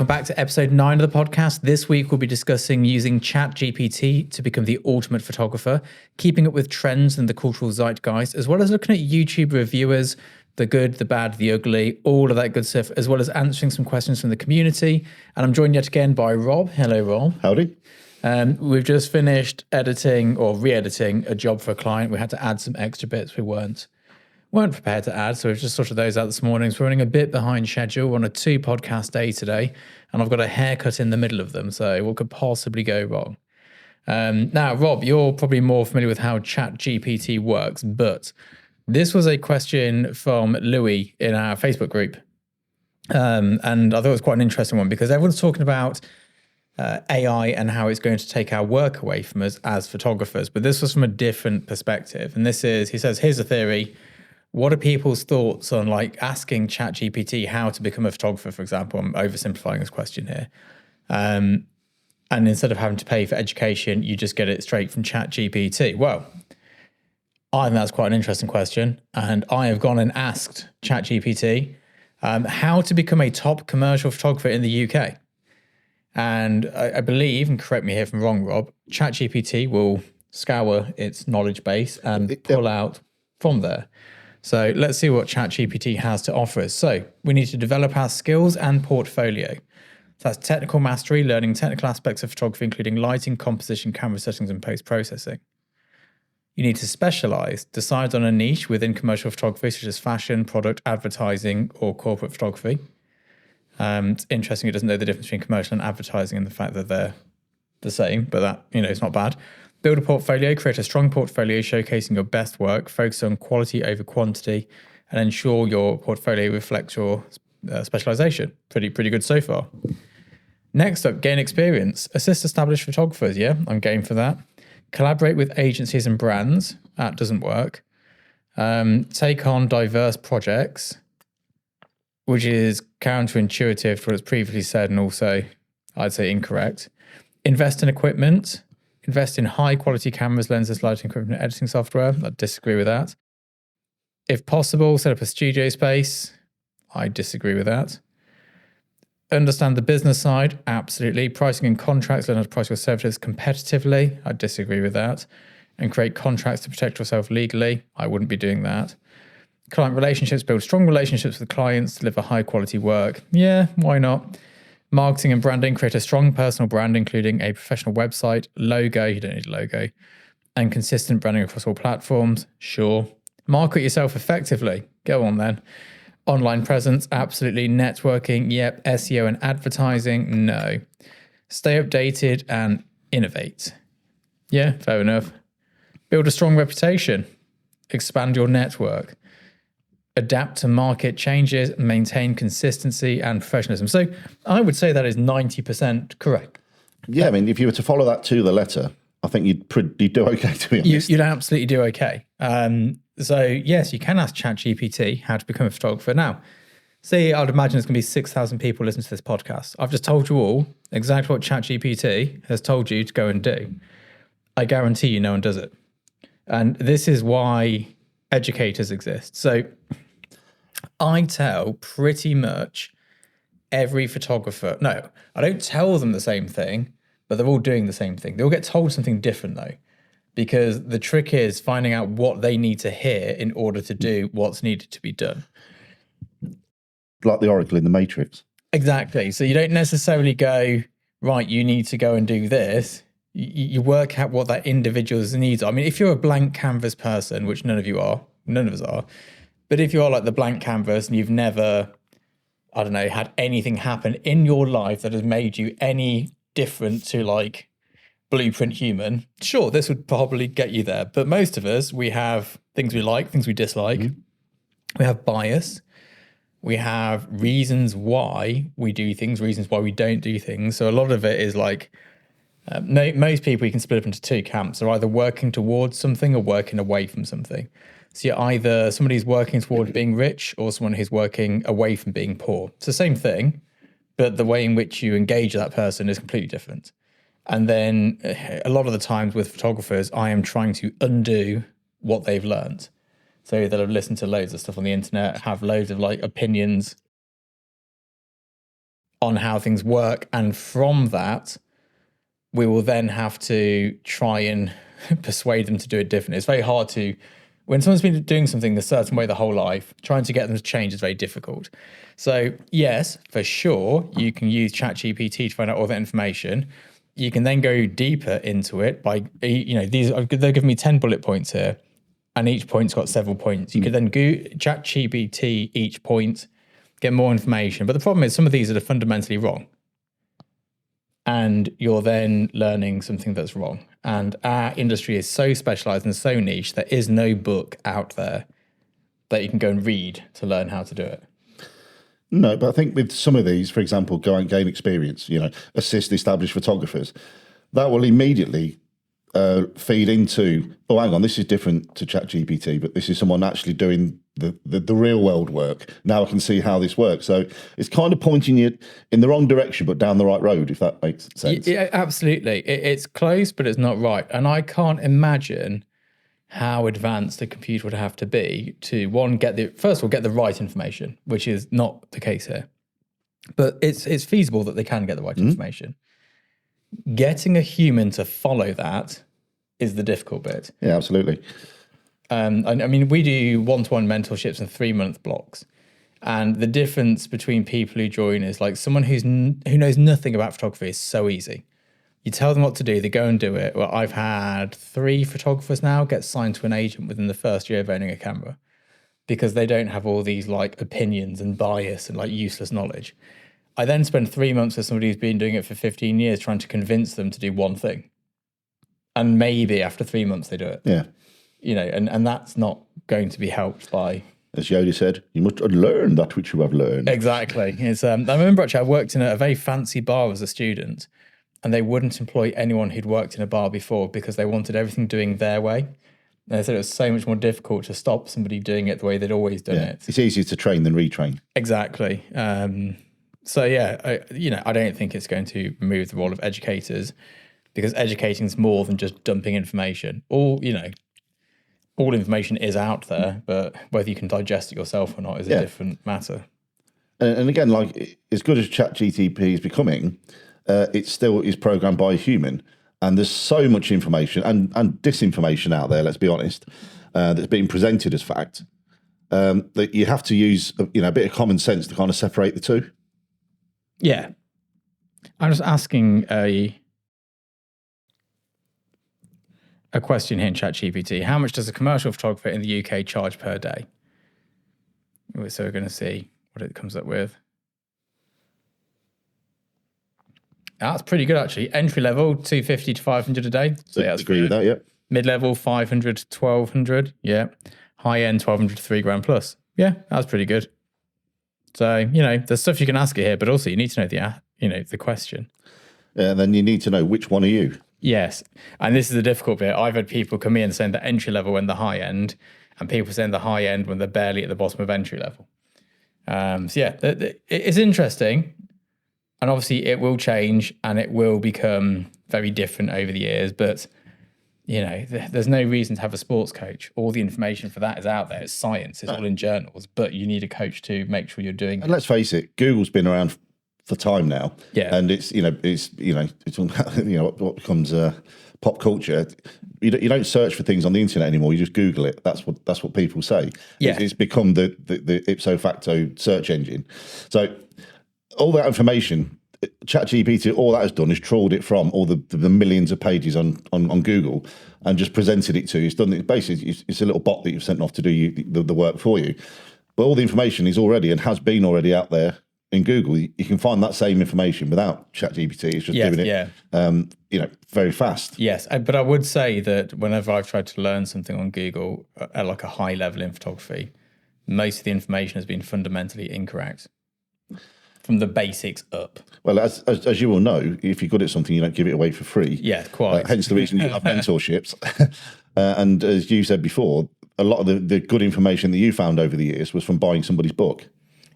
welcome back to episode 9 of the podcast. This week we'll be discussing using ChatGPT to become the ultimate photographer, keeping up with trends and the cultural zeitgeist, as well as looking at YouTube reviewers, the good, the bad, the ugly, all of that good stuff, as well as answering some questions from the community. And I'm joined yet again by Rob. Hello, Rob. Howdy. We've just finished editing or re-editing a job for a client. We had to add some extra bits we weren't prepared to add, so we've just sorted those out this morning. So we're running a bit behind schedule. We're on a 2-podcast day today, and I've got a haircut in the middle of them, so what could possibly go wrong? Now, Rob, you're probably more familiar with how ChatGPT works, but this was a question from Louis in our Facebook group, and I thought it was quite an interesting one because everyone's talking about AI and how it's going to take our work away from us as photographers, but this was from a different perspective. And this is, he says, here's a theory. What are people's thoughts on like asking ChatGPT how to become a photographer, for example? I'm oversimplifying this question here. And instead of having to pay for education, you just get it straight from ChatGPT. Well, I think that's quite an interesting question. And I have gone and asked ChatGPT how to become a top commercial photographer in the UK. And I believe, and correct me if I'm wrong, Rob, ChatGPT will scour its knowledge base and pull out from there. So let's see what ChatGPT has to offer us. So we need to develop our skills and portfolio. So that's technical mastery, learning technical aspects of photography, including lighting, composition, camera settings, and post-processing. You need to specialize, decide on a niche within commercial photography, such as fashion, product, advertising, or corporate photography. It's interesting it doesn't know the difference between commercial and advertising and the fact that they're the same, but that, it's not bad. Build a portfolio, create a strong portfolio showcasing your best work, focus on quality over quantity, and ensure your portfolio reflects your specialization. Pretty good so far. Next up, gain experience. Assist established photographers. Yeah, I'm game for that. Collaborate with agencies and brands. That doesn't work. Take on diverse projects, which is counterintuitive to what it's previously said and also, I'd say, incorrect. Invest in equipment. Invest in high quality cameras, lenses, lighting equipment, and editing software. I disagree with that. If possible, set up a studio space. I disagree with that. Understand the business side. Absolutely. Pricing and contracts. Learn how to price your services competitively. I disagree with that. And create contracts to protect yourself legally. I wouldn't be doing that. Client relationships. Build strong relationships with clients. Deliver high quality work. Yeah, why not? Marketing and branding, create a strong personal brand, including a professional website, logo, you don't need a logo, and consistent branding across all platforms, sure. Market yourself effectively, go on then. Online presence, absolutely. Networking, yep. SEO and advertising, no. Stay updated and innovate. Yeah, fair enough. Build a strong reputation, expand your network. Adapt to market changes, maintain consistency and professionalism. So I would say that is 90% correct. Yeah, I mean, if you were to follow that to the letter, I think you'd do okay, to be honest. You'd absolutely do okay. So yes, you can ask ChatGPT how to become a photographer. Now, see, I'd imagine there's going to be 6,000 people listening to this podcast. I've just told you all exactly what ChatGPT has told you to go and do. I guarantee you no one does it. And this is why educators exist. So I tell pretty much every photographer, no, I don't tell them the same thing, but they're all doing the same thing. They all get told something different though, because the trick is finding out what they need to hear in order to do what's needed to be done. Like the Oracle in the Matrix. Exactly. So you don't necessarily go, right, you need to go and do this. You work out what that individual's needs are. I mean, if you're a blank canvas person, which none of us are, but if you are like the blank canvas and you've never, I don't know, had anything happen in your life that has made you any different to like blueprint human, sure, this would probably get you there. But most of us, we have things we like, things we dislike. Mm-hmm. We have bias. We have reasons why we do things, reasons why we don't do things. So a lot of it is like, most people you can split up into 2 camps. They're either working towards something or working away from something. So you're either somebody who's working towards being rich or someone who's working away from being poor. It's the same thing, but the way in which you engage that person is completely different. And then a lot of the times with photographers, I am trying to undo what they've learned. So they'll have listened to loads of stuff on the internet, have loads of like opinions on how things work. And from that, we will then have to try and persuade them to do it differently. It's very hard to, when someone's been doing something a certain way the whole life, trying to get them to change is very difficult. So yes, for sure, you can use ChatGPT to find out all that information. You can then go deeper into it by, they're giving me 10 bullet points here, and each point's got several points. You could then go ChatGPT each point, get more information. But the problem is some of these are fundamentally wrong. And you're then learning something that's wrong. And our industry is so specialized and so niche, there is no book out there that you can go and read to learn how to do it. No, but I think with some of these, for example, go and gain experience, assist established photographers, that will immediately feed into, oh, hang on, this is different to ChatGPT, but this is someone actually doing the real world work. Now I can see how this works. So it's kind of pointing you in the wrong direction, but down the right road, if that makes sense. Yeah, absolutely. It's close, but it's not right. And I can't imagine how advanced a computer would have to be to, one, get the right information, which is not the case here. But it's feasible that they can get the right information. Getting a human to follow that is the difficult bit. Yeah, absolutely. I mean, we do one-to-one mentorships in 3-month blocks. And the difference between people who join is like someone who knows nothing about photography is so easy. You tell them what to do, they go and do it. Well, I've had 3 photographers now get signed to an agent within the first year of owning a camera because they don't have all these like opinions and bias and like useless knowledge. I then spend 3 months with somebody who's been doing it for 15 years trying to convince them to do one thing. And maybe after 3 months they do it. Yeah. And that's not going to be helped by... As Yoda said, you must unlearn that which you have learned. Exactly. I remember actually I worked in a very fancy bar as a student, and they wouldn't employ anyone who'd worked in a bar before because they wanted everything doing their way. And they said it was so much more difficult to stop somebody doing it the way they'd always done it. It's easier to train than retrain. Exactly. So yeah, I don't think it's going to remove the role of educators because educating is more than just dumping information. All information is out there, but whether you can digest it yourself or not is a different matter. And again, like as good as ChatGPT is becoming, it still is programmed by a human. And there's so much information and disinformation out there, let's be honest, that's being presented as fact, that you have to use a bit of common sense to kind of separate the two. Yeah. I'm just asking a question here in ChatGPT. How much does a commercial photographer in the UK charge per day? So we're going to see what it comes up with. That's pretty good, actually. Entry level, 250 to 500 a day. So I agree with that, yeah. Mid level, 500 to 1200. Yeah. High end, 1200 to 3 grand plus. Yeah, that's pretty good. So, there's stuff you can ask it here, but also you need to know the question. Yeah, and then you need to know which one are you. Yes. And this is the difficult bit. I've had people come in saying the entry level and the high end, and people saying the high end when they're barely at the bottom of entry level. So yeah, it's interesting. And obviously it will change and it will become very different over the years. But, there's no reason to have a sports coach. All the information for that is out there. It's science. It's all in journals. But you need a coach to make sure you're doing it. And let's face it, Google's been around for time now. Yeah. And it's what becomes pop culture. You don't search for things on the internet anymore. You just Google it. That's what people say. Yeah. It's become the ipso facto search engine. So all that information, ChatGPT, all that has done is trawled it from all the millions of pages on Google and just presented it to you. It's done it basically. It's a little bot that you've sent off to do the work for you. But all the information is already and has been already out there in Google. You can find that same information without ChatGPT. It's just doing it, very fast. Yes, but I would say that whenever I've tried to learn something on Google at like a high level in photography, most of the information has been fundamentally incorrect from the basics up. Well, as you will know, if you're good at something, you don't give it away for free. Yeah, quite. Hence the reason you have mentorships. And as you said before, a lot of the good information that you found over the years was from buying somebody's book.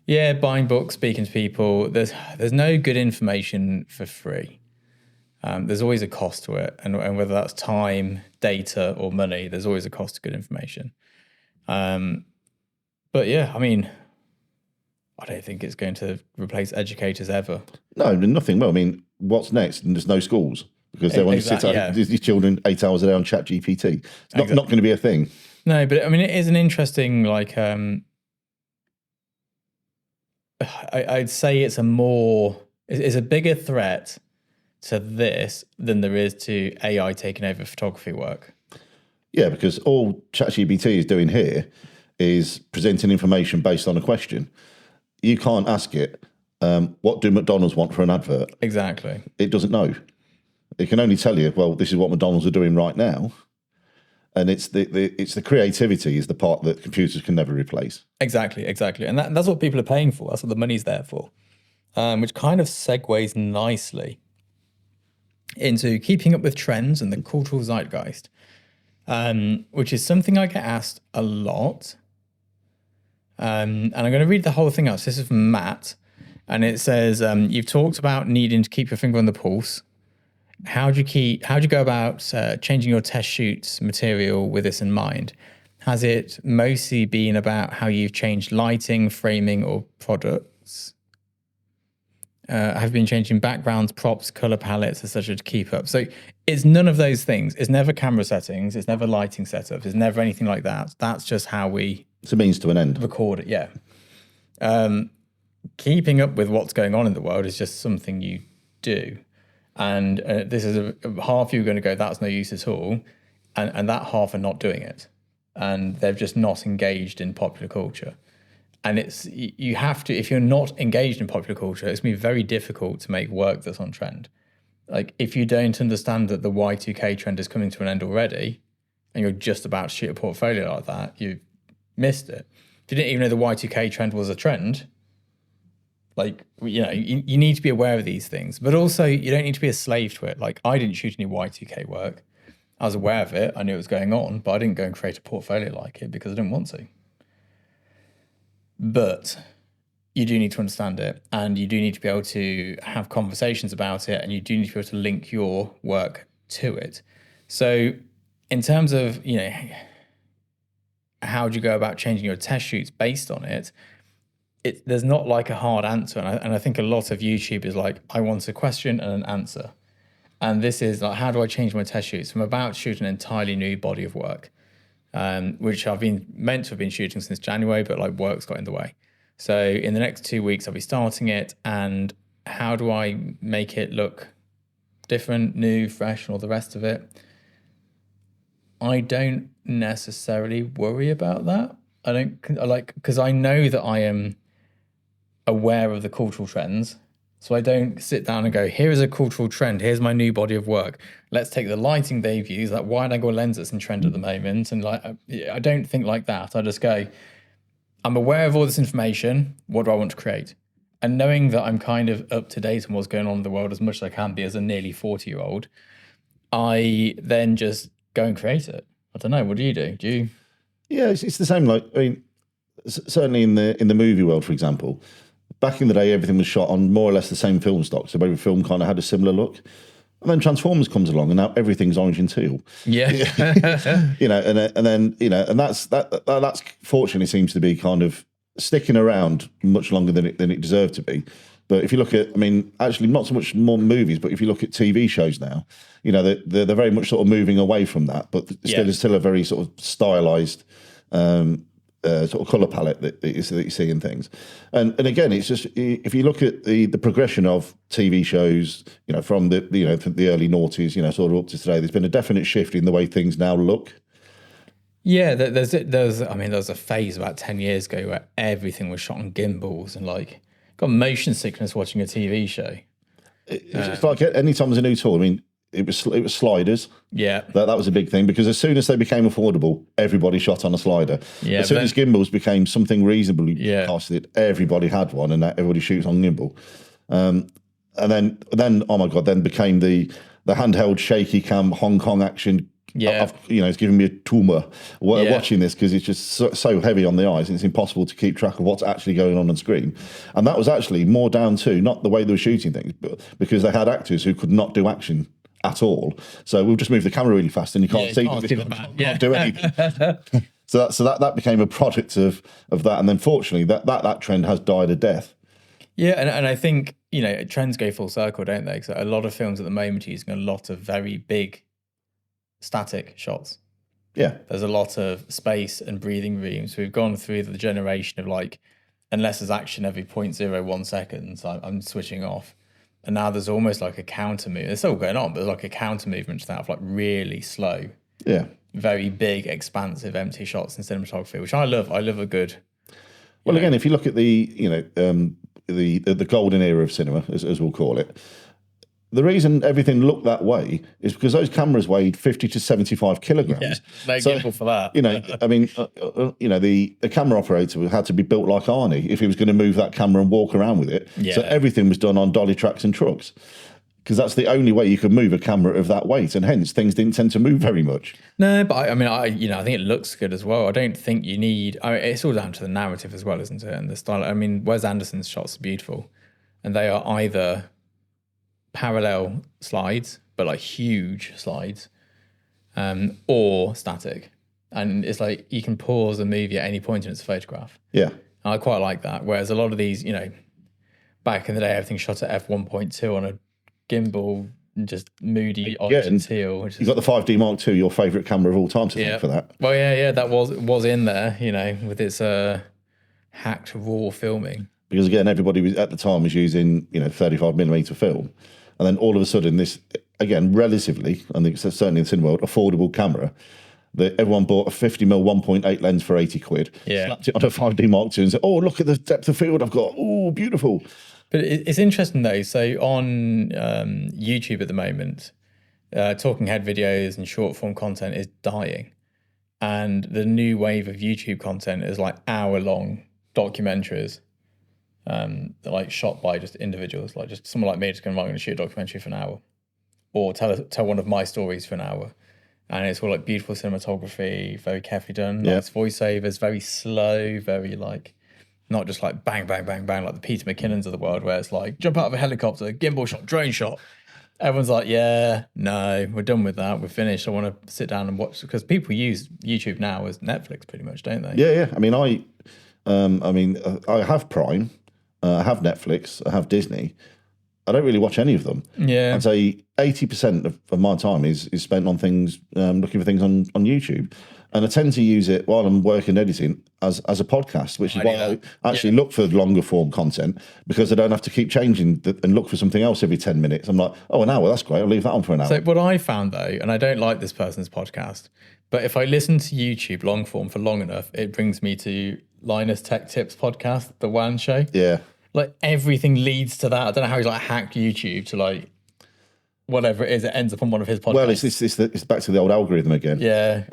Yeah, buying books, speaking to people. There's no good information for free. There's always a cost to it. And whether that's time, data, or money, there's always a cost to good information. But yeah, I mean, I don't think it's going to replace educators ever. No, nothing. Well, I mean, what's next? And there's no schools because they want to sit these children 8 hours a day on ChatGPT. It's not going to be a thing. No, but I mean, it is an interesting, like, I'd say it's a bigger threat to this than there is to AI taking over photography work. Yeah, because all ChatGPT is doing here is presenting information based on a question. You can't ask it, what do McDonald's want for an advert? Exactly. It doesn't know. It can only tell you, well, this is what McDonald's are doing right now. And it's the creativity is the part that computers can never replace. Exactly. And that's what people are paying for. That's what the money's there for. Which kind of segues nicely into keeping up with trends and the cultural zeitgeist, which is something I get asked a lot. And I'm going to read the whole thing out. So this is from Matt, and it says, you've talked about needing to keep your finger on the pulse. How do you go about changing your test shoots material with this in mind? Has it mostly been about how you've changed lighting, framing, or products? Have you been changing backgrounds, props, color palettes, etc. to keep up? So it's none of those things. It's never camera settings. It's never lighting setups. It's never anything like that. That's just how we... It's a means to an end. Record it, yeah. Keeping up with what's going on in the world is just something you do. And this is half you are going to go, that's no use at all. And that half are not doing it. And they're just not engaged in popular culture. And you have to, if you're not engaged in popular culture, it's going to be very difficult to make work that's on trend. Like, if you don't understand that the Y2K trend is coming to an end already, and you're just about to shoot a portfolio like that, you've missed it. If you didn't even know the Y2K trend was a trend, like, you know, you need to be aware of these things, but also you don't need to be a slave to it. Like, I didn't shoot any Y2K work. I was aware of it. I knew it was going on, but I didn't go and create a portfolio like it because I didn't want to. But you do need to understand it, and you do need to be able to have conversations about it, and you do need to be able to link your work to it. So in terms of, you know, how do you go about changing your test shoots based on it? There's not like a hard answer. And I think a lot of YouTube is like, I want a question and an answer. And this is like, how do I change my test shoots? I'm about to shoot an entirely new body of work, which I've been meant to have been shooting since January, but like work's got in the way. So in the next 2 weeks, I'll be starting it. And how do I make it look different, new, fresh, and all the rest of it? I don't necessarily worry about that. Because I know that I am aware of the cultural trends. So I don't sit down and go, here is a cultural trend. Here's my new body of work. Let's take the lighting they've used, that wide angle lens that's in trend at the moment. And like, I don't think like that. I just go, I'm aware of all this information. What do I want to create? And knowing that I'm kind of up to date on what's going on in the world as much as I can be as a nearly 40-year-old, I then just go and create it. I don't know. What do you do? Do you? Yeah, it's the same. Like, I mean, certainly in the movie world, for example, back in the day, everything was shot on more or less the same film stock, so every film kind of had a similar look. And then Transformers comes along, and now everything's orange and teal. Yeah, you know, and then you know, and that's fortunately seems to be kind of sticking around much longer than it deserved to be. But if you look at, I mean, actually not so much more movies, but if you look at TV shows now, you know, they're very much sort of moving away from that, but there's still a very sort of stylized sort of color palette that you see in things. And again, it's just, if you look at the progression of TV shows, you know, from the early noughties, you know, sort of up to today, there's been a definite shift in the way things now look. Yeah, there's a phase about 10 years ago where everything was shot on gimbals and like got motion sickness watching a TV show. It's like any time there's a new tool. I mean, it was sliders. Yeah, that was a big thing because as soon as they became affordable, everybody shot on a slider. Yeah, as soon as gimbals became something reasonably costed, everybody had one, and everybody shoots on gimbal. And then oh my god, then became the handheld shaky cam Hong Kong action. Yeah, it's giving me a tumor watching this because it's just so heavy on the eyes and it's impossible to keep track of what's actually going on screen. And that was actually more down to not the way they were shooting things, but because they had actors who could not do action at all. So we'll just move the camera really fast and you can't see. Can't do anything. that became a product of that, and then fortunately that trend has died a death. Yeah, and I think, trends go full circle, don't they? So a lot of films at the moment are using a lot of very big static shots. Yeah. There's a lot of space and breathing room. So we've gone through the generation of like, unless there's action every 0.01 seconds, I'm switching off. And now there's almost like a counter movement. It's still going on, but there's like a counter movement to that of like really slow, very big, expansive, empty shots in cinematography, which I love. I love a good. Well, again, if you look at the golden era of cinema, as we'll call it, the reason everything looked that way is because those cameras weighed 50 to 75 kilograms. Yeah, no gimbal for that. The camera operator had to be built like Arnie if he was going to move that camera and walk around with it. Yeah. So everything was done on dolly tracks and trucks, because that's the only way you could move a camera of that weight, and hence things didn't tend to move very much. No, but I think it looks good as well. I don't think you need. It's all down to the narrative as well, isn't it? And the style. I mean, Wes Anderson's shots are beautiful, and they are either parallel slides, but like huge slides, or static. And it's like you can pause a movie at any point and it's a photograph. Yeah. And I quite like that. Whereas a lot of these, back in the day, everything shot at f1.2 on a gimbal, just moody orange teal. You got the 5D Mark II, your favourite camera of all time, to thank for that. Well, yeah, that was in there, with its hacked raw filming. Because again, everybody at the time was using 35mm film. And then all of a sudden, this, again, relatively, I think certainly in the cinema world, affordable camera, that everyone bought a 50mm 1.8 lens for 80 quid, slapped it on a 5D Mark II and said, oh, look at the depth of field I've got. Oh, beautiful. But it's interesting, though. So on YouTube at the moment, talking head videos and short form content is dying. And the new wave of YouTube content is like hour-long documentaries. They're like shot by just individuals, like just someone like me just going to shoot a documentary for an hour, or tell one of my stories for an hour, and it's all like beautiful cinematography, very carefully done, nice voiceovers, very slow, very like not just like bang bang bang bang like the Peter McKinnons of the world, where it's like jump out of a helicopter, gimbal shot, drone shot. Everyone's like, yeah, no, we're done with that, we're finished. I want to sit down and watch, because people use YouTube now as Netflix pretty much, don't they? Yeah. I mean, I have Prime. I have Netflix, I have Disney. I don't really watch any of them. Yeah. I'd say 80% of my time is spent on things, looking for things on YouTube. And I tend to use it while I'm working editing as a podcast, which is why I actually look for longer form content, because I don't have to keep changing and look for something else every 10 minutes. I'm like, oh, an hour, that's great. I'll leave that on for an hour. So what I found, though, and I don't like this person's podcast, but if I listen to YouTube long form for long enough, it brings me to Linus Tech Tips podcast, the WAN show. Yeah. Like everything leads to that. I don't know how he's like hacked YouTube to like whatever it is. It ends up on one of his podcasts. Well, it's back to the old algorithm again. Yeah.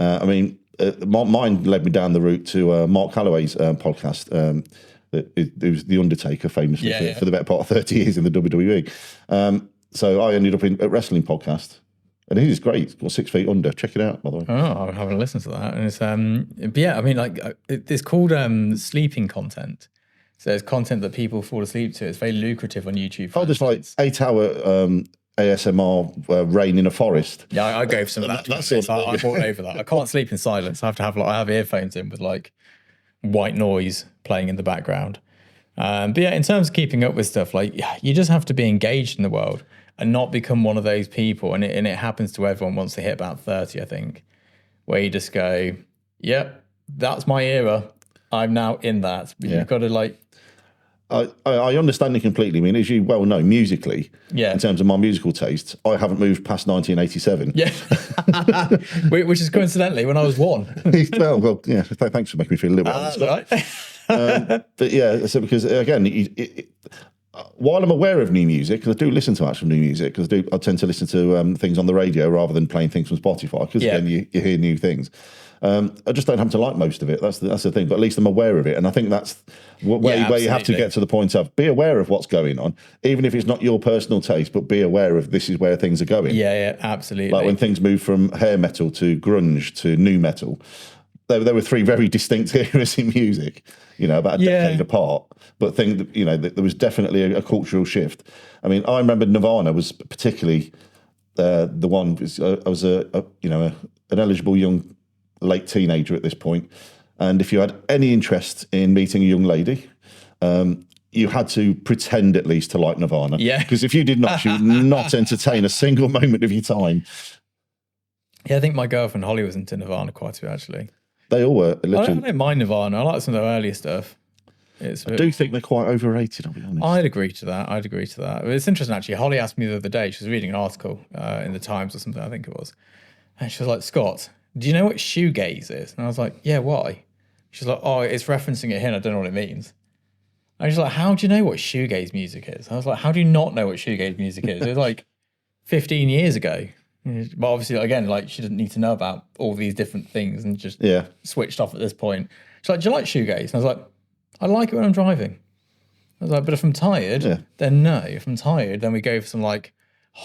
Mine led me down the route to Mark Calloway's podcast. It was The Undertaker, famously for the better part of 30 years in the WWE. So I ended up at Wrestling Podcast. And it is great. It's got 6 feet under. Check it out, by the way. Oh, I'll have a listen to that. And it's but yeah, I mean, like it's called sleeping content. So it's content that people fall asleep to. It's very lucrative on YouTube. Oh, there's like 8-hour ASMR rain in a forest. Yeah, I go for some of that. That's sort of I'm all over that. I can't sleep in silence. I have to have I have earphones in with like white noise playing in the background. But yeah, in terms of keeping up with stuff, like you just have to be engaged in the world and not become one of those people. And it happens to everyone once they hit about 30, I think, where you just go, yep, that's my era. I'm now in that. But you've got to like. I understand it completely. I mean, as you well know, musically, in terms of my musical tastes, I haven't moved past 1987. Yeah, which is coincidentally when I was 1. well, yeah. Thanks for making me feel a little bit. Right. But yeah, so because again, while I'm aware of new music, because I do listen to actual new music, because I tend to listen to things on the radio rather than playing things from Spotify, because again, you hear new things. I just don't happen to like most of it. That's the thing. But at least I'm aware of it, and I think that's where you have to get to the point of be aware of what's going on, even if it's not your personal taste. But be aware of this is where things are going. Yeah, absolutely. Like when things move from hair metal to grunge to nu metal, there were 3 very distinct eras in music. About a decade apart. But there was definitely a cultural shift. I mean, I remember Nirvana was particularly the one. I was an eligible young late teenager at this point. And if you had any interest in meeting a young lady, you had to pretend at least to like Nirvana. Yeah. Because if you did not, she would not entertain a single moment of your time. Yeah, I think my girlfriend Holly was into Nirvana quite a bit, actually. They all were. I don't mind Nirvana. I like some of their earlier stuff. I do think they're quite overrated, I'll be honest. I'd agree to that. But it's interesting, actually. Holly asked me the other day, she was reading an article in the Times or something, I think it was. And she was like, Scott, do you know what shoegaze is? And I was like, yeah, why? She's like, oh, it's referencing it here and I don't know what it means. And she's like, how do you know what shoegaze music is? I was like, how do you not know what shoegaze music is? It was like 15 years ago. But obviously, again, like she didn't need to know about all these different things and just switched off at this point. She's like, do you like shoegaze? And I was like, I like it when I'm driving. I was like, but if I'm tired, then no. If I'm tired, then we go for some like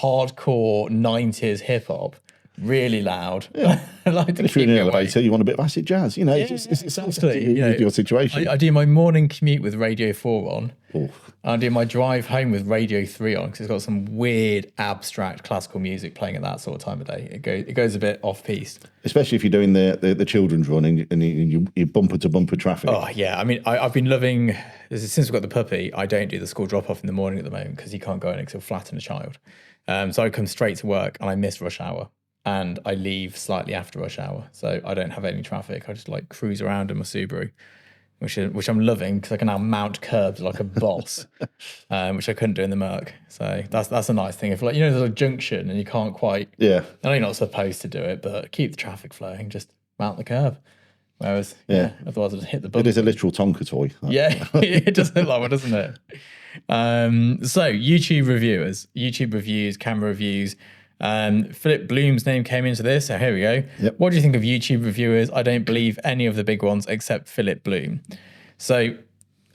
hardcore 90s hip hop, really loud. Yeah. Like if you're in an elevator, you want a bit of acid jazz. You know, it's exactly. your situation. I do my morning commute with Radio 4 on. Oh. I do my drive home with Radio 3 on because it's got some weird, abstract classical music playing at that sort of time of day. It goes a bit off piece. Especially if you're doing the children's run and you bumper to bumper traffic. Oh yeah, I mean I've been loving since we've got the puppy. I don't do the school drop off in the morning at the moment because you can't go in because he'll flatten a child. So I come straight to work and I miss rush hour. And I leave slightly after rush hour, so I don't have any traffic. I just like cruise around in my Subaru, which I'm loving because I can now mount curbs like a boss, which I couldn't do in the Merc. So that's a nice thing. If like there's a junction and you can't quite, I know you're not supposed to do it, but keep the traffic flowing. Just mount the curb. Whereas otherwise I'd hit the button. It is a literal Tonka toy. Yeah, it does look like one, doesn't it? So YouTube reviews, camera reviews. Philip Bloom's name came into this, so here we go. Yep. What do you think of YouTube reviewers? I don't believe any of the big ones except Philip Bloom. So I'm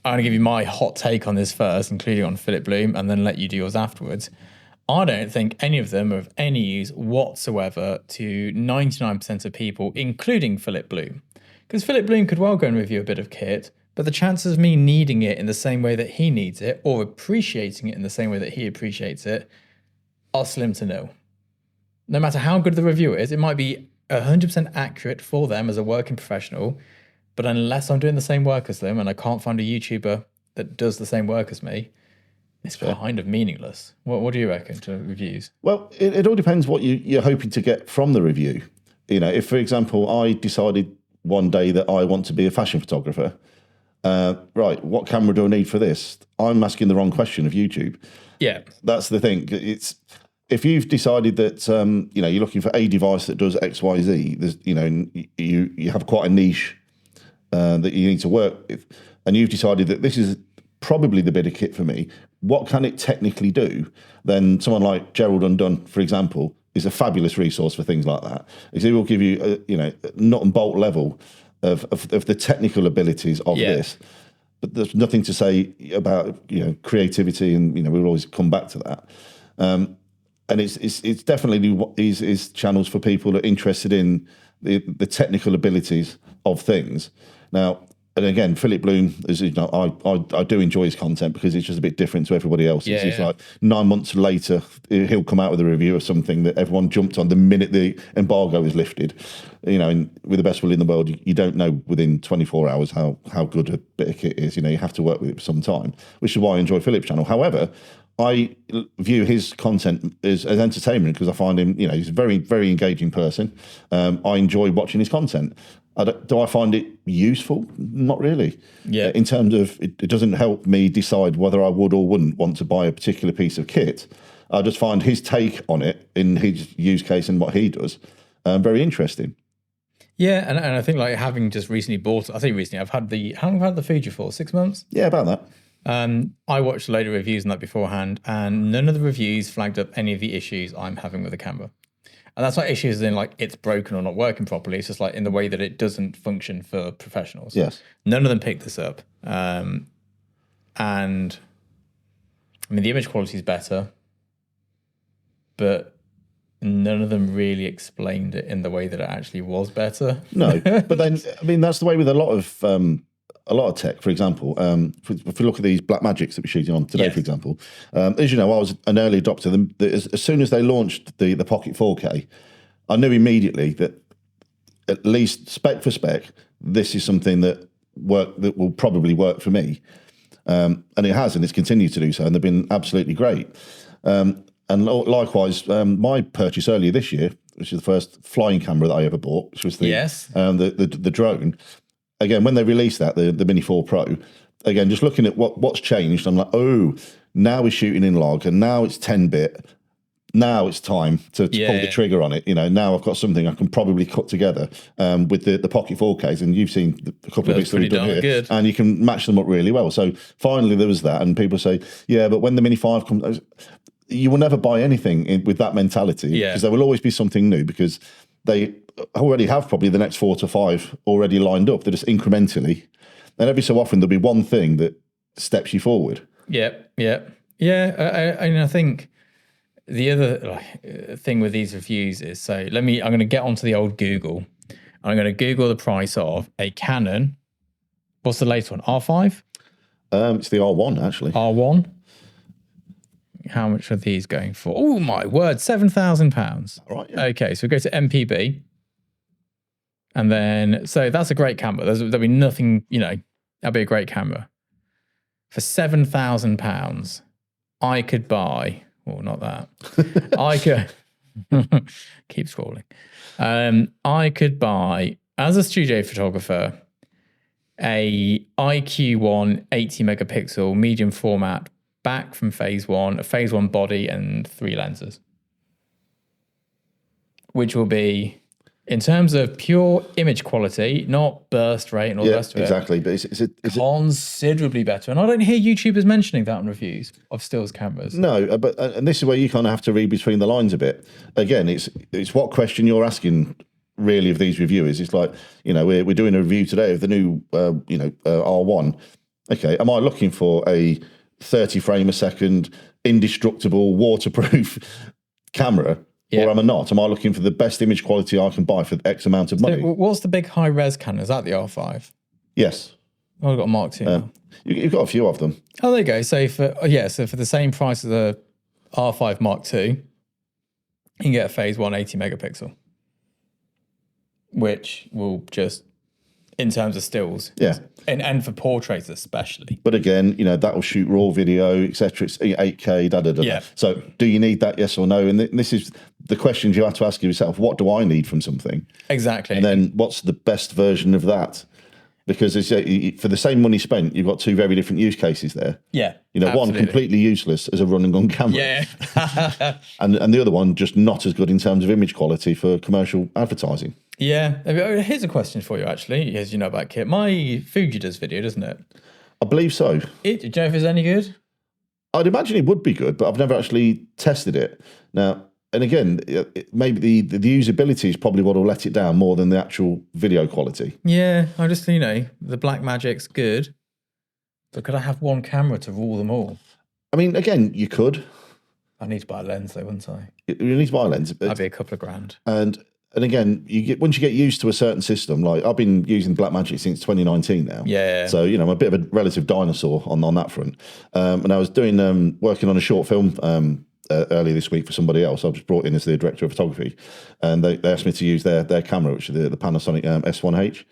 going to give you my hot take on this first, including on Philip Bloom, and then let you do yours afterwards. I don't think any of them are of any use whatsoever to 99% of people, including Philip Bloom. Because Philip Bloom could well go and review a bit of kit, but the chances of me needing it in the same way that he needs it, or appreciating it in the same way that he appreciates it, are slim to nil. No matter how good the review is, it might be 100% accurate for them as a working professional, but unless I'm doing the same work as them and I can't find a YouTuber that does the same work as me, it's kind of meaningless. What do you reckon to reviews? Well, it all depends what you're hoping to get from the review. If, for example, I decided one day that I want to be a fashion photographer, right, what camera do I need for this? I'm asking the wrong question of YouTube. Yeah. That's the thing. If you've decided that you're looking for a device that does X, Y, Z, there's you have quite a niche that you need to work with, and you've decided that this is probably the bit of kit for me. What can it technically do? Then someone like Gerald Undone, for example, is a fabulous resource for things like that. Because he will give you nut and bolt level of the technical abilities of this. But there's nothing to say about creativity, and we'll always come back to that. And it's definitely is channels for people that are interested in the technical abilities of things. Now, and again, Philip Bloom is I do enjoy his content because it's just a bit different to everybody else. It's like 9 months later he'll come out with a review of something that everyone jumped on the minute the embargo was lifted. And with the best will in the world, you don't know within 24 hours how good a bit of kit is. You have to work with it for some time, which is why I enjoy Philip's channel. However, I view his content as entertainment because I find him, he's a very, very engaging person. I enjoy watching his content. Do I find it useful? Not really. Yeah. In terms of, it doesn't help me decide whether I would or wouldn't want to buy a particular piece of kit. I just find his take on it in his use case and what he does very interesting. Yeah, and I think like having just recently bought, I think recently, how long have I had the Fuji for? 6 months? Yeah, about that. I watched a load of reviews on that beforehand, and none of the reviews flagged up any of the issues I'm having with the camera. And that's not issues in like it's broken or not working properly. It's just like in the way that it doesn't function for professionals. Yes. None of them picked this up. And I mean, the image quality is better, but none of them really explained it in the way that it actually was better. No, but then, I mean, that's the way with a lot of tech. For example, if we look at these Black Magics that we're shooting on today, for example, as you know, I was an early adopter. As soon as they launched the Pocket 4K, I knew immediately that at least spec for spec, this is something that will probably work for me. And it has, and it's continued to do so, and they've been absolutely great. And likewise, my purchase earlier this year, which is the first flying camera that I ever bought, which was the drone. Again, when they released that, the Mini 4 Pro, again, just looking at what's changed, I'm like, oh, now we're shooting in log, and now it's 10-bit. Now it's time to pull the trigger on it. Now I've got something I can probably cut together with the Pocket 4Ks, and you've seen a couple of bits that we've done here, good. and you can match them up really well. So finally there was that, and people say, yeah, but when the Mini 5 comes, you will never buy anything with that mentality, because there will always be something new, because they already have probably the next 4 to 5 already lined up. They're just incrementally, and every so often there'll be one thing that steps you forward. I think the other thing with these reviews is, so I'm going to get onto the old Google. I'm going to Google the price of a Canon. What's the latest one? R5? It's the R1 actually. R1? How much are these going for? Oh my word, £7,000. Right. Yeah. Okay, so we go to MPB. And then, so that's a great camera. There'll be nothing, that'd be a great camera. For £7,000, I could buy, well, not that. I could, keep scrolling. I could buy, as a studio photographer, a IQ1 80 megapixel medium format back from phase 1, a phase 1 body and 3 lenses. Which will be, in terms of pure image quality, not burst rate and all the rest of it. Exactly. But is it considerably better. And I don't hear YouTubers mentioning that in reviews of stills cameras. No, but and this is where you kind of have to read between the lines a bit. Again, it's what question you're asking really of these reviewers. It's like, we're doing a review today of the new R1. Okay, am I looking for a 30 frame a second, indestructible, waterproof camera? Or am I not? Am I looking for the best image quality I can buy for X amount of money? So what's the big high-res Canon? Is that the R5? Yes. Oh, I've got a Mark II now. You've got a few of them. Oh, there you go. So for the same price as a R5 Mark II, you can get a phase 1 80 megapixel, which will just, in terms of stills, and for portraits especially. But again, that will shoot raw video, etc. It's 8K, Yeah. So do you need that? Yes or no? And this is the questions you have to ask yourself. What do I need from something? Exactly. And then what's the best version of that? Because for the same money spent, you've got two very different use cases there. Yeah. One completely useless as a run and gun camera. Yeah. and the other one just not as good in terms of image quality for commercial advertising. Yeah. Here's a question for you, actually, as you know about kit. My Fuji does video, doesn't it? I believe so. Do you know if it's any good? I'd imagine it would be good, but I've never actually tested it. Now, and again, maybe the usability is probably what will let it down more than the actual video quality. Yeah, I just, the Blackmagic's good, but could I have one camera to rule them all? I mean, again, you could. I need to buy a lens though, wouldn't I? You need to buy a lens. That'd be a couple of grand. And again, once you get used to a certain system, like I've been using Blackmagic since 2019 now. Yeah. So, I'm a bit of a relative dinosaur on that front. And I was working on a short film earlier this week for somebody else. I was brought in as the director of photography, and they asked me to use their camera, which is the Panasonic S1H.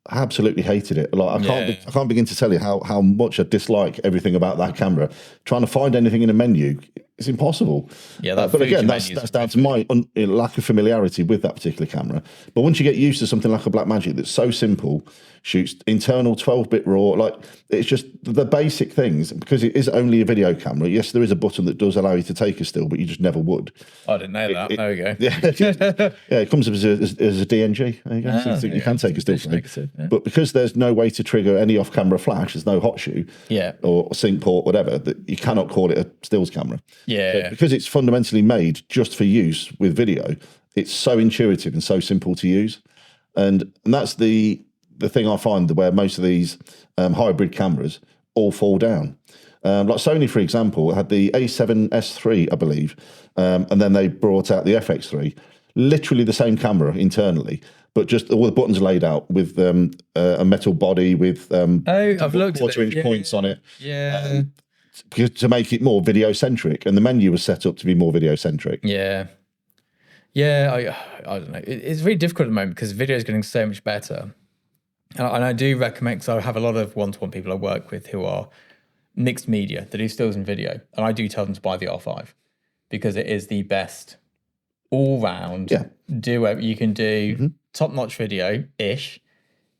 I absolutely hated it. Like I can't begin to tell you how much I dislike everything about that camera. Trying to find anything in a menu, it's impossible. Yeah, but again, that's down to my lack of familiarity with that particular camera. But once you get used to something like a Blackmagic that's so simple, shoots internal 12-bit RAW, like it's just the basic things, because it is only a video camera. Yes, there is a button that does allow you to take a still, but you just never would. I didn't know that. There we go. Yeah, it comes as a DNG. There you go. So you can take a still frame. Yeah. But because there's no way to trigger any off-camera flash, there's no hot shoe or sync port, whatever, that you cannot call it a stills camera. Yeah. So because it's fundamentally made just for use with video, it's so intuitive and so simple to use. And that's the thing I find where most of these hybrid cameras all fall down. Like Sony, for example, had the A7S3, I believe, and then they brought out the FX3, literally the same camera internally, but just all the buttons laid out with a metal body with I've looked quarter-inch points on it. Yeah. To make it more video-centric, and the menu was set up to be more video-centric. Yeah. Yeah, I don't know. It's really difficult at the moment because video is getting so much better. And I do recommend, because I have a lot of one-to-one people I work with who are mixed media. They do stills and video. And I do tell them to buy the R5 because it is the best all-round duo. You can do top-notch video-ish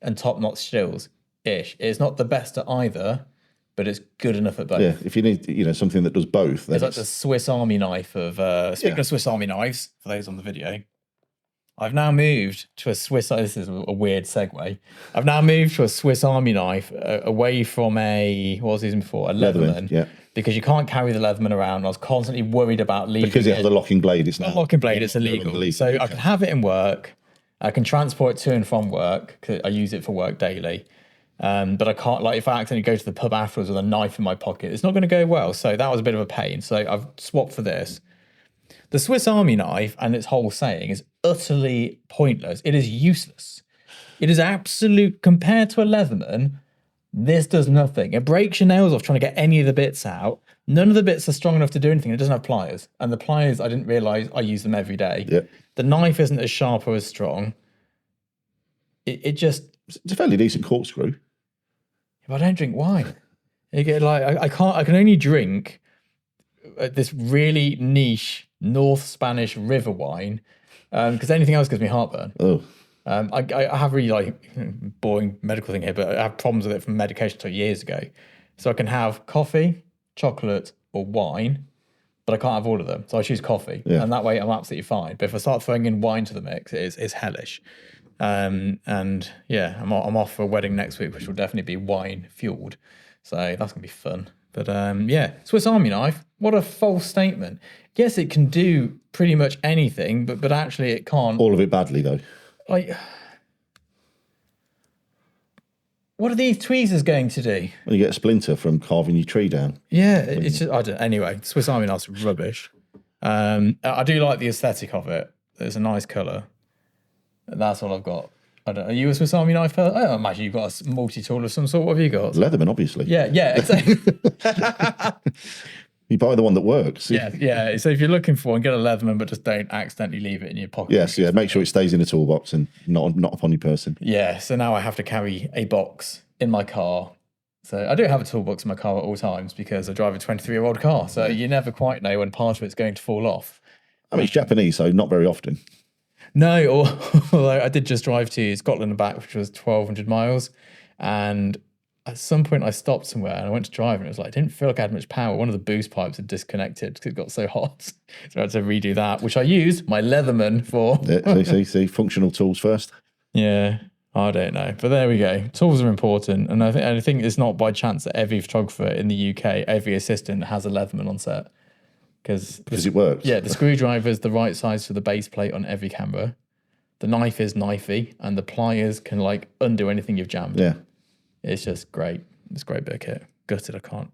and top-notch stills-ish. It's not the best at either, but it's good enough at both. Yeah, if you need something that does both. Then it's like the Swiss Army knife of... speaking of Swiss Army knives, for those on the video... I've now moved to a Swiss. This is a weird segue. I've now moved to a Swiss Army knife away from what was I using before? A Leatherman. Yeah. Because you can't carry the Leatherman around. I was constantly worried about leaving because it has a locking blade. It's not a locking blade. It's illegal. So I can have it in work. I can transport it to and from work because I use it for work daily. But I can't, like, if I accidentally go to the pub afterwards with a knife in my pocket, it's not going to go well. So that was a bit of a pain. So I've swapped for this. The Swiss Army knife and its whole saying is utterly pointless. It is useless. It is absolute, compared to a Leatherman, this does nothing. It breaks your nails off trying to get any of the bits out. None of the bits are strong enough to do anything. It doesn't have pliers. And the pliers, I didn't realise I use them every day. Yeah. The knife isn't as sharp or as strong. It just... It's a fairly decent corkscrew. But I don't drink wine. You get I can only drink this really niche North Spanish river wine because anything else gives me heartburn. Oh. I have really boring medical thing here, but I have problems with it from medication until years ago. So I can have coffee, chocolate, or wine, but I can't have all of them. So I choose coffee, and that way I'm absolutely fine. But if I start throwing in wine to the mix, it's hellish. And yeah, I'm off for a wedding next week, which will definitely be wine fueled. So that's gonna be fun. But yeah, Swiss Army knife. What a false statement. Yes, it can do pretty much anything, but actually it can't. All of it badly, though. Like, what are these tweezers going to do? Well, you get a splinter from carving your tree down. Yeah, it's just, I don't. Anyway, Swiss Army knife's rubbish. I do like the aesthetic of it. It's a nice colour. That's all I've got. I don't know. Are you a Swiss Army knife person? I imagine you've got a multi-tool of some sort. What have you got? Leatherman, obviously. Yeah, exactly. You buy the one that works. Yeah. So if you're looking for one, get a Leatherman, but just don't accidentally leave it in your pocket. Yes, yeah. Make sure it stays in the toolbox and not upon your person. Yeah. So now I have to carry a box in my car. So I do have a toolbox in my car at all times because I drive a 23-year-old car. So you never quite know when part of it's going to fall off. I mean, it's Japanese, so not very often. No, although I did just drive to Scotland and back, which was 1,200 miles. And at some point I stopped somewhere and I went to drive and it was like, I didn't feel like I had much power. One of the boost pipes had disconnected because it got so hot. So I had to redo that, which I used my Leatherman for. Yeah, see, functional tools first. Yeah, I don't know. But there we go. Tools are important. And I think it's not by chance that every photographer in the UK, every assistant has a Leatherman on set. Because it works. Yeah, the screwdriver is the right size for the base plate on every camera. The knife is knifey, and the pliers can undo anything you've jammed. Yeah. It's just great. It's a great bit of kit. Gutted, I can't.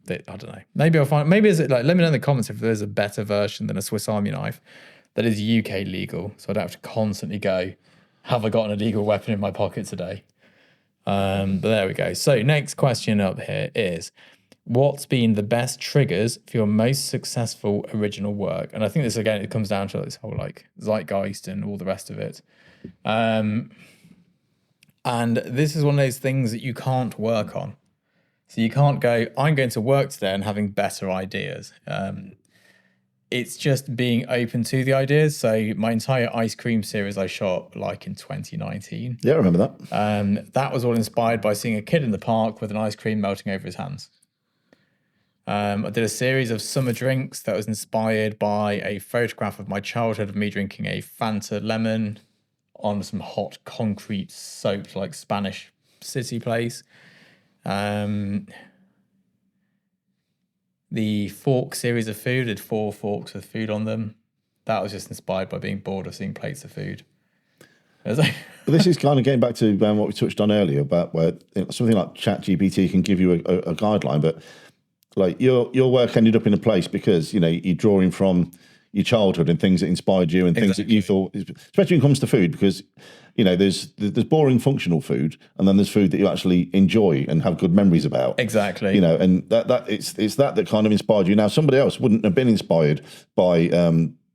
I don't know. Maybe I'll find. Maybe is it let me know in the comments if there's a better version than a Swiss Army knife that is UK legal, so I don't have to constantly go, have I got an illegal weapon in my pocket today? But there we go. So next question up here is, what's been the best triggers for your most successful original work? And I think this, again, it comes down to this whole zeitgeist and all the rest of it. And this is one of those things that you can't work on. So you can't go, I'm going to work today and having better ideas. It's just being open to the ideas. So my entire ice cream series I shot in 2019. Yeah, I remember that. That was all inspired by seeing a kid in the park with an ice cream melting over his hands. I did a series of summer drinks that was inspired by a photograph of my childhood of me drinking a Fanta lemon on some hot concrete soaked Spanish city place. The fork series of food had 4 forks with food on them. That was just inspired by being bored of seeing plates of food. But this is kind of getting back to what we touched on earlier about where something like ChatGPT can give you a guideline, but your work ended up in a place because you're drawing from your childhood and things that inspired you and things that you thought, especially when it comes to food, because there's boring functional food and then there's food that you actually enjoy and have good memories about. Exactly. And it's that kind of inspired you. Now somebody else wouldn't have been inspired by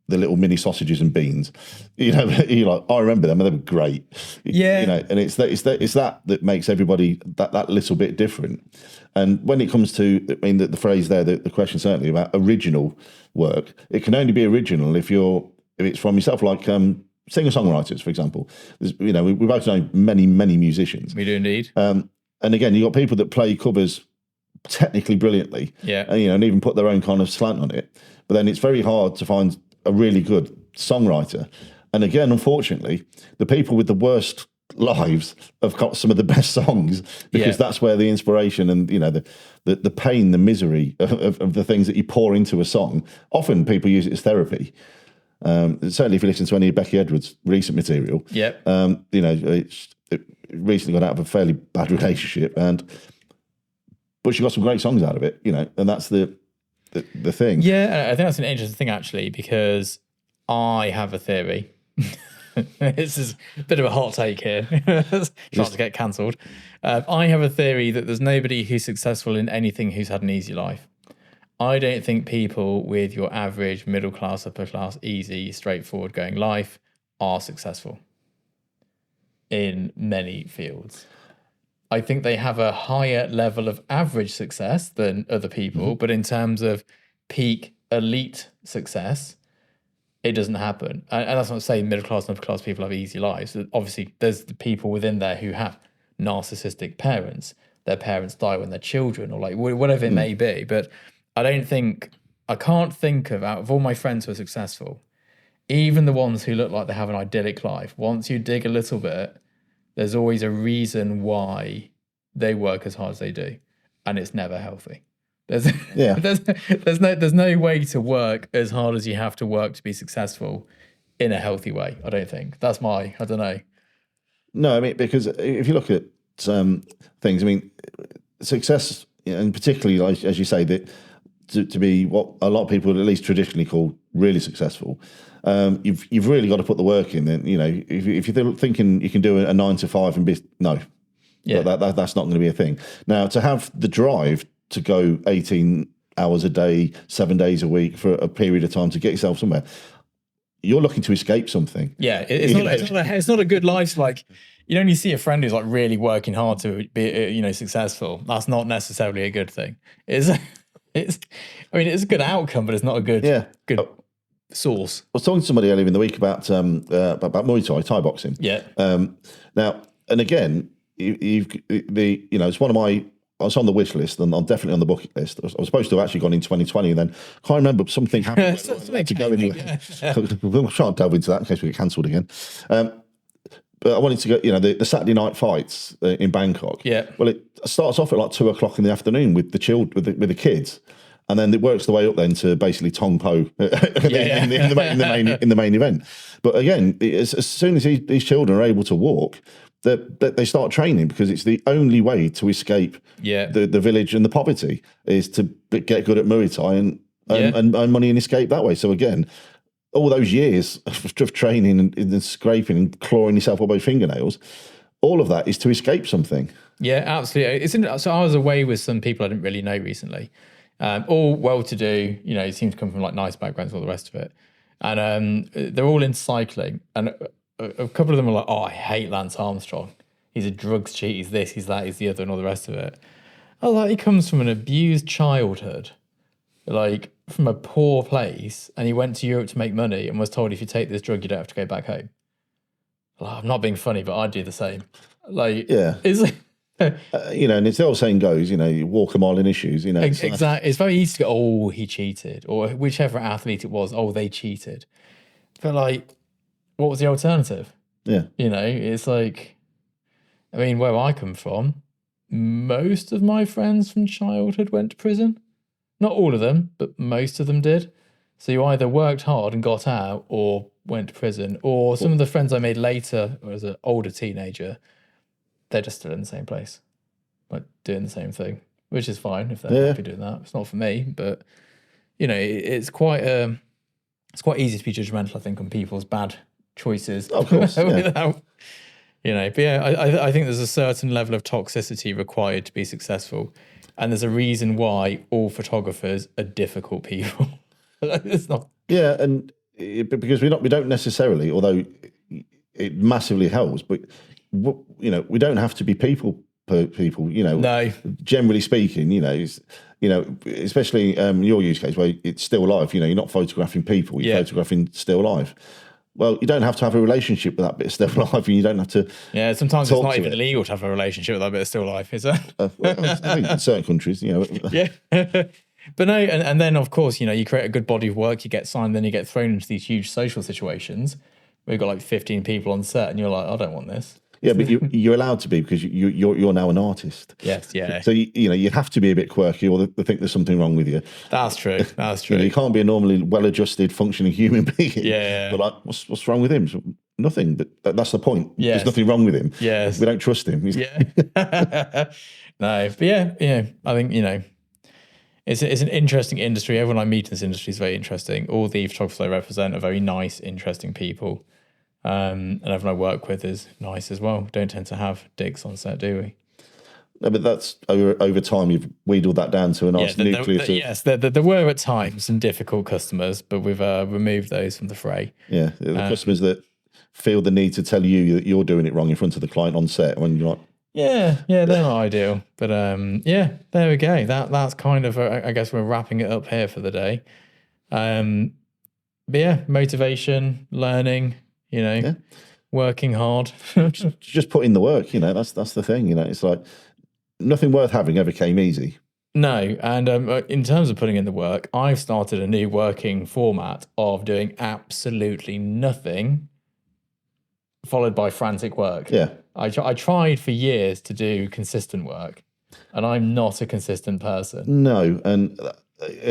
the little mini sausages and beans. You're like, I remember them, and they were great. Yeah. And it's that makes everybody that little bit different. And when it comes to, I mean, the phrase there, the question certainly about original work, it can only be original if it's from yourself, like singer-songwriters, for example. We both know many musicians. We do indeed. And again, you've got people that play covers technically brilliantly, and even put their own kind of slant on it. But then it's very hard to find a really good songwriter. And again, unfortunately, the people with the worst lives have got some of the best songs, because that's where the inspiration and the pain, the misery of the things that you pour into a song. Often people use it as therapy. Certainly, if you listen to any of Becky Edwards' recent material, it recently got out of a fairly bad relationship, but she got some great songs out of it, and that's the thing. Yeah, I think that's an interesting thing, actually, because I have a theory. This is a bit of a hot take here. Trying to get cancelled. I have a theory that there's nobody who's successful in anything who's had an easy life. I don't think people with your average middle class, upper class, easy, straightforward going life are successful in many fields. I think they have a higher level of average success than other people, but in terms of peak elite success, it doesn't happen. And that's not saying middle class and upper class people have easy lives. Obviously, there's the people within there who have narcissistic parents. Their parents die when they're children, or like whatever it may be. But I can't think of, out of all my friends who are successful, even the ones who look like they have an idyllic life, once you dig a little bit, there's always a reason why they work as hard as they do, and it's never healthy. There's no way to work as hard as you have to work to be successful in a healthy way. I don't think. I don't know. No, I mean, because if you look at things, I mean, success, and particularly as you say, that to be what a lot of people would at least traditionally call really successful, you've really got to put the work in. And if you're thinking you can do a 9 to 5 and that's not going to be a thing. Now, to have the drive to go 18 hours a day, 7 days a week for a period of time to get yourself somewhere, you're looking to escape something. Yeah, it's not a good life. Like, you only see a friend who's like really working hard to be, successful. That's not necessarily a good thing. It's a good outcome, but it's not a good source. I was talking to somebody earlier in the week about Muay Thai boxing. Yeah. Now, and again, it's one of my. I was on the wish list, and I'm definitely on the bucket list. I was supposed to have actually gone in 2020, and then can't remember, something happened to go anywhere. We'll try and delve into that in case we get cancelled again. But I wanted to go, the Saturday night fights in Bangkok. Yeah. Well, it starts off at like 2:00 in the afternoon with the kids, and then it works the way up then to basically Tong Po in the main event. But again, as soon as these children are able to walk, they start training, because it's the only way to escape the village and the poverty is to get good at Muay Thai and earn money and escape that way. So again, all those years of training and scraping and clawing yourself up by fingernails, all of that is to escape something. Yeah, absolutely. So I was away with some people I didn't really know recently, all well-to-do, seem to come from like nice backgrounds, all the rest of it. And they're all in cycling, and a couple of them are like, oh, I hate Lance Armstrong. He's a drugs cheat, he's this, he's that, he's the other, and all the rest of it. Oh, like, he comes from an abused childhood, like from a poor place, and he went to Europe to make money and was told, if you take this drug, you don't have to go back home. Well, I'm not being funny, but I'd do the same. Like, it's like, and it's the old saying goes, you walk a mile in his shoes, Exactly. It's very easy to go, oh, he cheated, or whichever athlete it was, oh, they cheated. But like, what was the alternative? Yeah. It's like, I mean, where I come from, most of my friends from childhood went to prison. Not all of them, but most of them did. So you either worked hard and got out, or went to prison. Or some of the friends I made later, as an older teenager, they're just still in the same place, like doing the same thing, which is fine if they're happy doing that. It's not for me, but it's quite easy to be judgmental, I think, on people's bad choices. Of course, without, but I think there's a certain level of toxicity required to be successful, and there's a reason why all photographers are difficult people. It's not. Yeah, and because we don't necessarily, although it massively helps, but we don't have to be people. No. Generally speaking, especially your use case where it's still life. You're not photographing people, you're photographing still life. Well, you don't have to have a relationship with that bit of still life, and you don't have to. Yeah, sometimes it's not even illegal to have a relationship with that bit of still life, is it? I think in certain countries, Yeah. But no, and then of course, you create a good body of work, you get signed, then you get thrown into these huge social situations. We've got like 15 people on set, and you're like, I don't want this. Yeah, but you're allowed to be because you're now an artist. Yes, yeah. So you have to be a bit quirky, or they think there's something wrong with you. That's true. That's true. You can't be a normally well-adjusted, functioning human being. Yeah. But like, what's wrong with him? So, nothing. But that's the point. Yes. There's nothing wrong with him. Yes. We don't trust him. Yeah. No, but yeah. I think it's an interesting industry. Everyone I meet in this industry is very interesting. All the photographers I represent are very nice, interesting people. And everyone I work with is nice as well. Don't tend to have dicks on set, do we? No, but that's over time. You've wheedled that down to a nice nucleus. Yes, there were at times some difficult customers, but we've removed those from the fray. Yeah, the customers that feel the need to tell you that you're doing it wrong in front of the client on set when you're like, yeah, they're not ideal. But there we go. That's kind of I guess we're wrapping it up here for the day. But yeah, motivation, learning. Working hard. just put in the work. That's the thing. It's like nothing worth having ever came easy. No, and in terms of putting in the work, I've started a new working format of doing absolutely nothing, followed by frantic work. Yeah, I tried for years to do consistent work, and I'm not a consistent person. No, and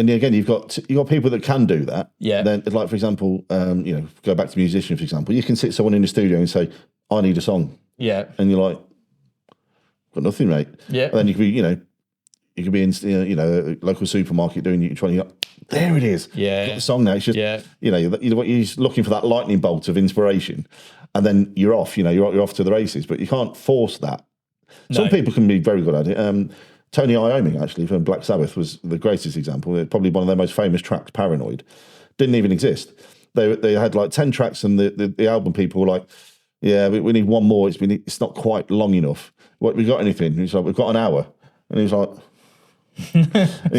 again, you've got people that can do that. Yeah. Then, like for example, go back to musician, for example, you can sit someone in the studio and say, "I need a song." Yeah. And you're like, "Got nothing, mate." Yeah. And then you could be in a local supermarket doing you trying. There it is. Yeah. Got the song now. It's just you're looking for that lightning bolt of inspiration, and then you're off. You're off to the races, but you can't force that. Some people can be very good at it. Tony Iommi, actually, from Black Sabbath, was the greatest example. Probably one of their most famous tracks, Paranoid, didn't even exist. They had like 10 tracks, and the album people were like, yeah, we need one more. It's not quite long enough. What, we got anything? He's like, we've got an hour. And he was like...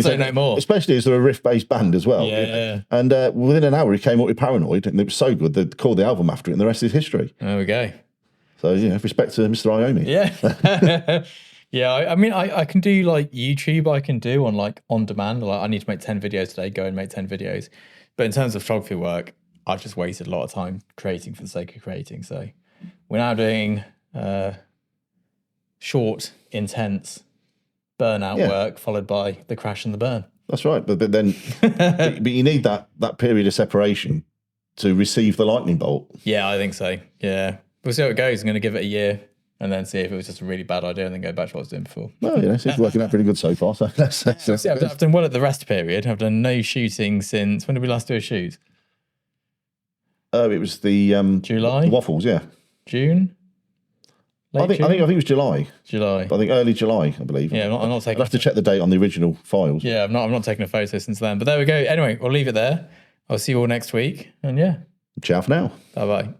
Say no more. Especially as they're a riff-based band as well. Yeah. And within an hour, he came up with Paranoid, and it was so good, they called the album after it, and the rest is history. There we go. So, respect to Mr. Iommi. Yeah. Yeah, I mean, I can do like YouTube, I can do on demand. Like, I need to make 10 videos today, go and make 10 videos. But in terms of photography work, I've just wasted a lot of time creating for the sake of creating. So we're now doing short, intense burnout work, followed by the crash and the burn. That's right. But then but you need that period of separation to receive the lightning bolt. Yeah, I think so. Yeah. We'll see how it goes. I'm going to give it a year. And then see if it was just a really bad idea and then go back to what I was doing before. Well, it's working out pretty good so far. So I've done well at the rest period. I've done no shooting since... When did we last do a shoot? It was the... July? Waffles, yeah. June? I think it was July. July. I think early July, I believe. Yeah, I'm not taking... I'll have to check the date on the original files. Yeah, I'm not taking a photo since then. But there we go. Anyway, we'll leave it there. I'll see you all next week. And yeah. Ciao for now. Bye-bye.